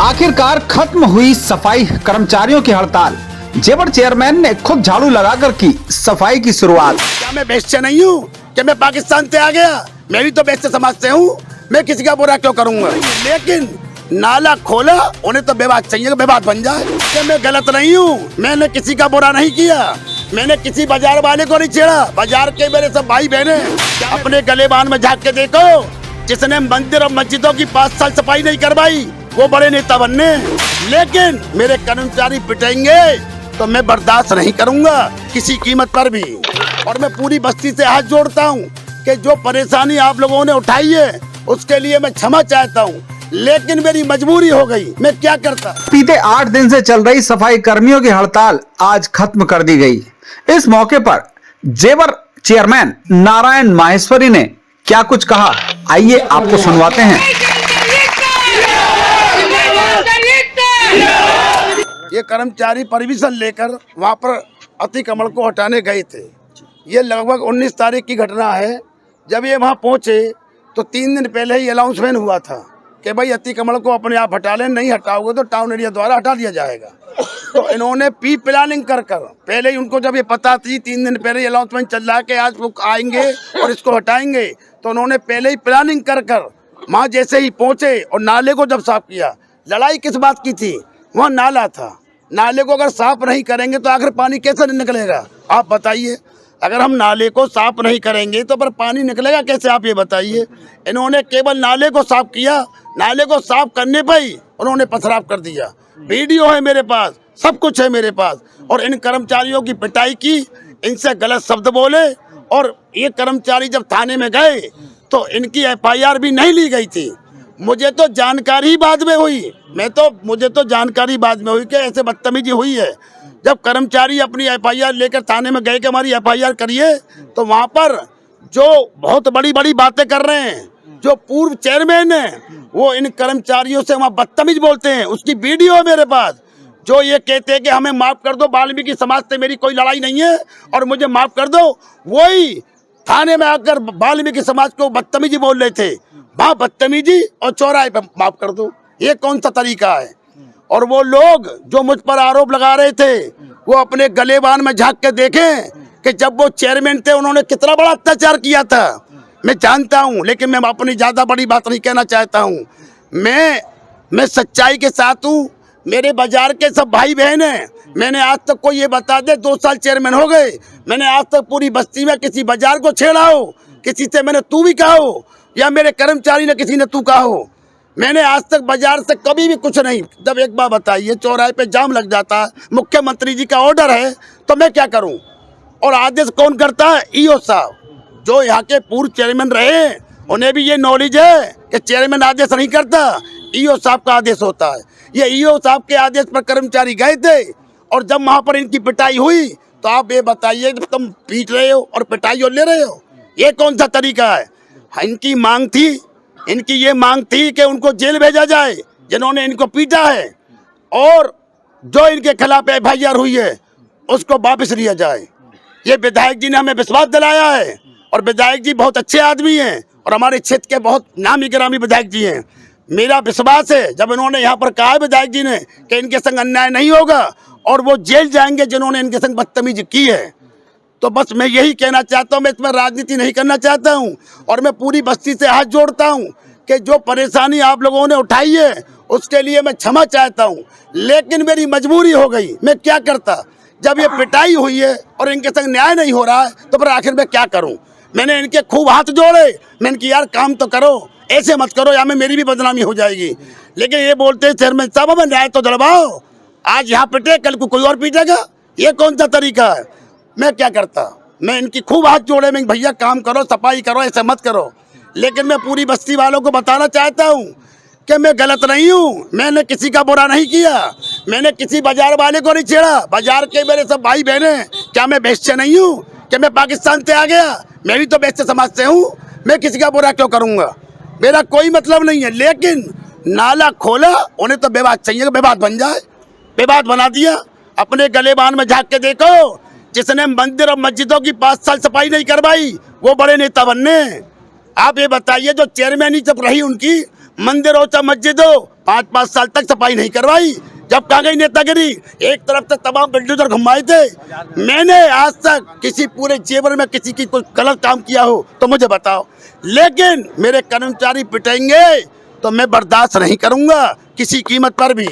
आखिरकार खत्म हुई सफाई कर्मचारियों की हड़ताल। जेवर चेयरमैन ने खुद झाड़ू लगाकर की सफाई की शुरुआत। क्या मैं बेश्या नहीं हूँ? क्या मैं पाकिस्तान से आ गया? मैं भी तो बेश्या समाज से हूँ। मैं किसी का बुरा क्यों करूँगा? लेकिन नाला खोला, उन्हें तो विवाद चाहिए, विवाद बन जाए। क्या मैं गलत नहीं हूँ? मैंने किसी का बुरा नहीं किया। मैंने किसी बाजार वाले को नहीं छेड़ा। बाजार के मेरे सब भाई बहने अपने गलेबान में झाँक के देखो, जिसने मंदिर और मस्जिदों की 5 साल सफाई नहीं करवाई, वो बड़े नेता बनने। लेकिन मेरे कर्मचारी पिटेंगे तो मैं बर्दाश्त नहीं करूंगा किसी कीमत पर भी। और मैं पूरी बस्ती से हाथ जोड़ता हूं कि जो परेशानी आप लोगों ने उठाई है उसके लिए मैं क्षमा चाहता हूं, लेकिन मेरी मजबूरी हो गई, मैं क्या करता। बीते 8 दिन से चल रही सफाई कर्मियों की हड़ताल आज खत्म कर दी गई। इस मौके पर जेवर चेयरमैन नारायण माहेश्वरी ने क्या कुछ कहा, आइए आपको सुनवाते हैं। ये कर्मचारी परमिशन लेकर वहाँ पर अतिक्रमण को हटाने गए थे। ये लगभग 19 तारीख की घटना है। जब ये वहाँ पहुँचे तो 3 दिन पहले ही अनाउंसमेंट हुआ था कि भाई अतिक्रमण को अपने आप हटा लें, नहीं हटाओगे तो टाउन एरिया द्वारा हटा दिया जाएगा। तो इन्होंने प्री प्लानिंग कर पहले ही, उनको जब ये पता थी 3 दिन पहले ये अनाउंसमेंट चल रहा है कि आज वो आएंगे और इसको हटाएंगे, तो उन्होंने पहले ही प्लानिंग कर वहाँ जैसे ही पहुँचे और नाले को जब साफ किया। लड़ाई किस बात की थी? वहाँ नाला था। नाले को अगर साफ नहीं करेंगे तो आखिर पानी कैसे निकलेगा? आप बताइए। अगर हम नाले को साफ नहीं करेंगे तो पर पानी निकलेगा कैसे? आप ये बताइए। इन्होंने केवल नाले को साफ किया, नाले को साफ करने पर ही उन्होंने पथराव कर दिया। वीडियो है मेरे पास, सब कुछ है मेरे पास। और इन कर्मचारियों की पिटाई की, इनसे गलत शब्द बोले। और ये कर्मचारी जब थाने में गए तो इनकी FIR भी नहीं ली गई थी। मुझे तो जानकारी बाद में हुई, मुझे तो जानकारी बाद में हुई कि ऐसे बदतमीजी हुई है। जब कर्मचारी अपनी FIR लेकर थाने में गए कि हमारी FIR करिए, तो वहाँ पर जो बहुत बड़ी बड़ी बातें कर रहे हैं, जो पूर्व चेयरमैन है, वो इन कर्मचारियों से वहाँ बदतमीज बोलते हैं। उसकी वीडियो है मेरे पास, जो ये कहते हैं कि हमें माफ़ कर दो, वाल्मीकि समाज से मेरी कोई लड़ाई नहीं है और मुझे माफ़ कर दो। वही थाने में आकर वाल्मीकि समाज को बदतमीजी बोल रहे थे। वहाँ बदतमीजी और चौराहे पे माफ कर दो, ये कौन सा तरीका है? और वो लोग जो मुझ पर आरोप लगा रहे थे, वो अपने गलेबान में झांक के देखें कि जब वो चेयरमैन थे उन्होंने कितना बड़ा अत्याचार किया था। मैं जानता हूँ, लेकिन मैं अपनी ज़्यादा बड़ी बात नहीं कहना चाहता हूँ। मैं सच्चाई के साथ हूँ। मेरे बाजार के सब भाई बहन हैं। मैंने आज तक कोई ये बता दे, 2 साल चेयरमैन हो गए, मैंने आज तक पूरी बस्ती में किसी बाजार को छेड़ा हो, किसी से मैंने तू भी कहा हो, या मेरे कर्मचारी ने किसी ने तू कहा हो? मैंने आज तक बाजार से कभी भी कुछ नहीं। जब एक बार बताइए, चौराहे पे जाम लग जाता, मुख्यमंत्री जी का ऑर्डर है, तो मैं क्या करूं? और आदेश कौन करता है? EO साहब, जो यहाँ के पूर्व चेयरमैन रहे, उन्हें भी ये नॉलेज है कि चेयरमैन आदेश नहीं करता, EO साहब का आदेश होता है। ये EO साहब के आदेश पर कर्मचारी गए थे, और जब वहाँ पर इनकी पिटाई हुई तो आप ये बताइए, तुम पीट रहे हो और पिटाई और ले रहे हो, ये कौन सा तरीका है? इनकी ये मांग थी कि उनको जेल भेजा जाए जिन्होंने इनको पीटा है, और जो इनके खिलाफ FIR हुई है उसको वापस लिया जाए। ये विधायक जी ने हमें विश्वास दिलाया है, और विधायक जी बहुत अच्छे आदमी हैं और हमारे क्षेत्र के बहुत नामी गिरामी विधायक जी हैं। मेरा विश्वास है, जब इन्होंने यहाँ पर कहा विधायक जी ने कि इनके संग अन्याय नहीं होगा और वो जेल जाएंगे जिन्होंने इनके संग बदतमीजी की है, तो बस मैं यही कहना चाहता हूँ। मैं इसमें राजनीति नहीं करना चाहता हूँ, और मैं पूरी बस्ती से हाथ जोड़ता हूँ कि जो परेशानी आप लोगों ने उठाई है उसके लिए मैं क्षमा चाहता हूँ, लेकिन मेरी मजबूरी हो गई, मैं क्या करता। जब ये पिटाई हुई है और इनके संग न्याय नहीं हो रहा है, तो फिर आखिर मैं क्या करूँ? मैंने इनके खूब हाथ जोड़े, मैंने कि यार काम तो करो, ऐसे मत करो, या में मेरी भी बदनामी हो जाएगी। लेकिन ये बोलते चेयरमैन साहब हमें न्याय तो दिलवाओ, आज यहाँ पिटे कल को कोई और पीटेगा, ये कौन सा तरीका है? मैं क्या करता? मैं इनकी खूब हाथ जोड़े, मैं भैया काम करो, सफाई करो, ऐसे मत करो। लेकिन मैं पूरी बस्ती वालों को बताना चाहता हूँ कि मैं गलत नहीं हूँ। मैंने किसी का बुरा नहीं किया, मैंने किसी बाजार वाले को नहीं छेड़ा। बाजार के मेरे सब भाई बहने, क्या मैं बेश्या नहीं हूँ? क्या मैं पाकिस्तान से आ गया? मैं भी तो बेश्या समाज से हूँ। मैं किसी का बुरा क्यों करूँगा? मेरा कोई मतलब नहीं है। लेकिन नाला खोला, उन्हें तो विवाद चाहिए, विवाद बन जाए। विवाद बना दिया। अपने गलेबान में झाँक के देखो, जिसने मंदिर और मस्जिदों की 5 साल सफाई नहीं करवाई, वो बड़े नेता बनने। आप ये बताइए, जो चेयरमैन ही जब रही उनकी, मंदिर हो चाहे मस्जिद हो, 5-5 साल तक सफाई नहीं करवाई। जब कहा गई नेतागिरी, एक तरफ से तमाम बिल्डोजर घुमाए थे। मैंने आज तक किसी पूरे जेवर में किसी की कोई गलत काम किया हो तो मुझे बताओ, लेकिन मेरे कर्मचारी पिटेंगे तो मैं बर्दाश्त नहीं करूंगा किसी कीमत पर भी।